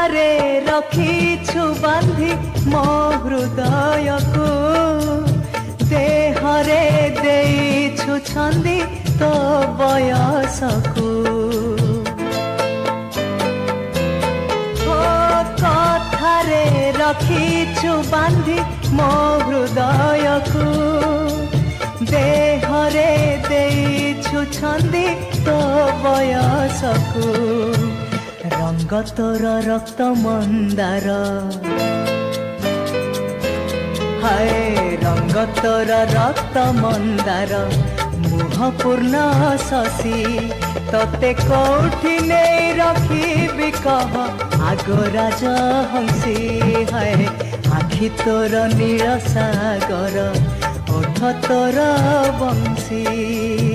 କଥାରେ ରଖିଛୁ ବାନ୍ଧି ମୋ ହୃଦୟକୁ ଦେହରେ ଦେଇଛୁ ଛନ୍ଦି ତୋ ବୟସକୁ କଥାରେ ରଖିଛୁ ବାନ୍ଧି ମୋ ହୃଦୟକୁ ଦେହରେ ଦେଇଛୁ ଛନ୍ଦି ତୋ ବୟସକୁ ରଙ୍ଗ ତୋର ରକ୍ତ ମନ୍ଦାର ହାୟ ରଙ୍ଗ ତୋର ରକ୍ତ ମନ୍ଦାର ମୁହ ପୂର୍ଣ୍ଣ ଶଶୀ ତତେ କୋଉଠି ନେଇ ରଖିବି କହ ଆଗ ରାଜହଂସୀ ହାୟ ଆଖି ତୋର ନୀଳ ସାଗର ଓଠ ତୋର ବଂଶୀ